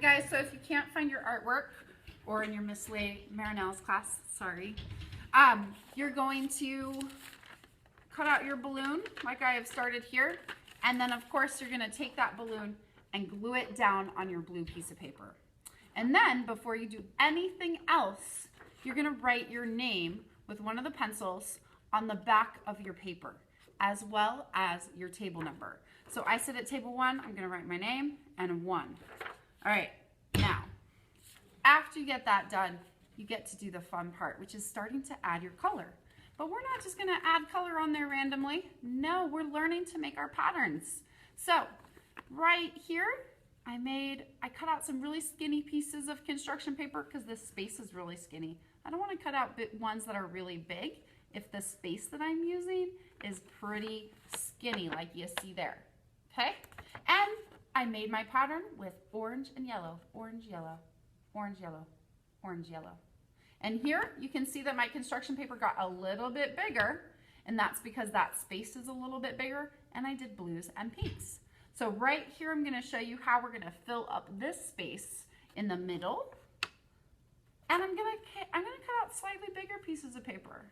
guys, so if you can't find your artwork, or in your Miss Lay Marinelle's class, sorry, you're going to cut out your balloon like I have started here, and then of course you're going to take that balloon and glue it down on your blue piece of paper. And then before you do anything else, you're going to write your name with one of the pencils on the back of your paper, as well as your table number. So I sit at table 1, I'm going to write my name and a 1. All right, now, after you get that done, you get to do the fun part, which is starting to add your color. But we're not just going to add color on there randomly. No, we're learning to make our patterns. So right here, I cut out some really skinny pieces of construction paper because this space is really skinny. I don't want to cut out ones that are really big if the space that I'm using is pretty skinny like you see there. Okay? And I made my pattern with orange and yellow, orange, yellow, orange, yellow, orange, yellow. And here you can see that my construction paper got a little bit bigger, and that's because that space is a little bit bigger, and I did blues and pinks. So right here I'm going to show you how we're going to fill up this space in the middle, and I'm going to cut out slightly bigger pieces of paper.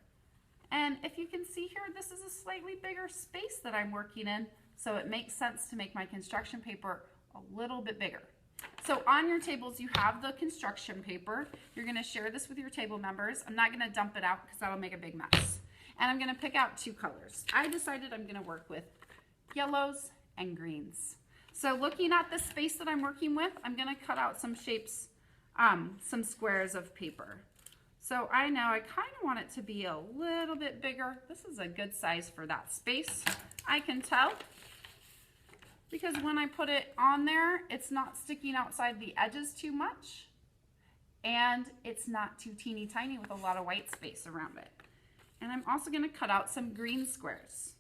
And if you can see here, this is a slightly bigger space that I'm working in, so it makes sense to make my construction paper a little bit bigger. So on your tables, you have the construction paper. You're going to share this with your table members. I'm not going to dump it out because that'll make a big mess. And I'm going to pick out 2 colors. I decided I'm going to work with yellows and greens. So looking at the space that I'm working with, I'm going to cut out some shapes, some squares of paper. So I know I kind of want it to be a little bit bigger. This is a good size for that space. I can tell because when I put it on there, it's not sticking outside the edges too much, and it's not too teeny tiny with a lot of white space around it. And I'm also going to cut out some green squares.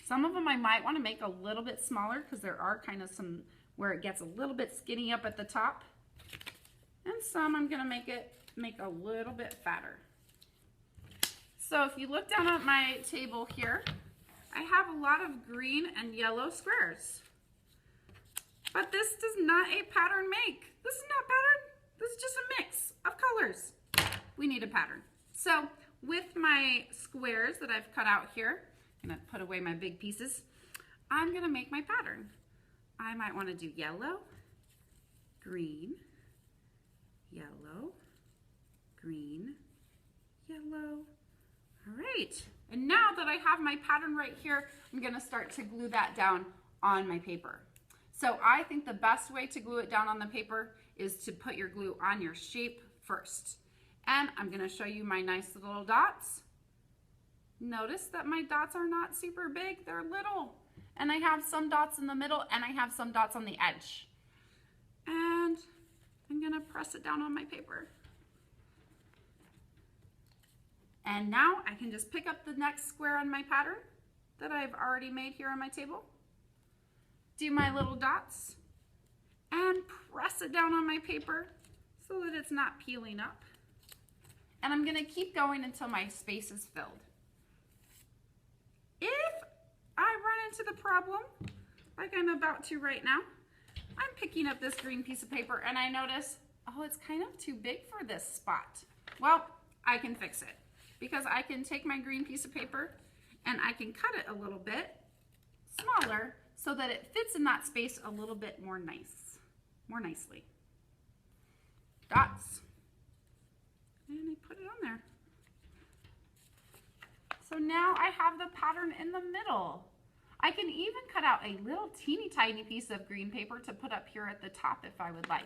Some of them I might want to make a little bit smaller because there are kind of some where it gets a little bit skinny up at the top. And some I'm going to make a little bit fatter. So if you look down at my table here, I have a lot of green and yellow squares. But this does not a pattern make. This is not pattern. This is just a mix of colors. We need a pattern. So with my squares that I've cut out here, I'm going to put away my big pieces. I'm going to make my pattern. I might want to do yellow, green, yellow, green, yellow. All right. And now that I have my pattern right here, I'm going to start to glue that down on my paper. So I think the best way to glue it down on the paper is to put your glue on your shape first. And I'm going to show you my nice little dots. Notice that my dots are not super big, they're little. And I have some dots in the middle and I have some dots on the edge. And I'm going to press it down on my paper. And now I can just pick up the next square on my pattern that I've already made here on my table, do my little dots, and press it down on my paper so that it's not peeling up. And I'm going to keep going until my space is filled. If I run into the problem, like I'm about to right now, I'm picking up this green piece of paper and I notice, oh, it's kind of too big for this spot. Well, I can fix it because I can take my green piece of paper and I can cut it a little bit smaller so that it fits in that space a little bit more nicely. Dots. And I put it on there. So now I have the pattern in the middle. I can even cut out a little teeny tiny piece of green paper to put up here at the top if I would like.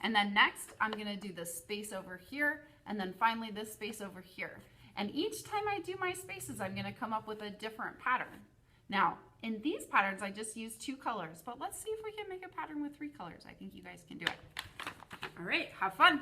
And then next I'm going to do the space over here, and then finally this space over here. And each time I do my spaces, I'm going to come up with a different pattern. Now, in these patterns, I just use 2 colors, but let's see if we can make a pattern with 3 colors. I think you guys can do it. All right, have fun.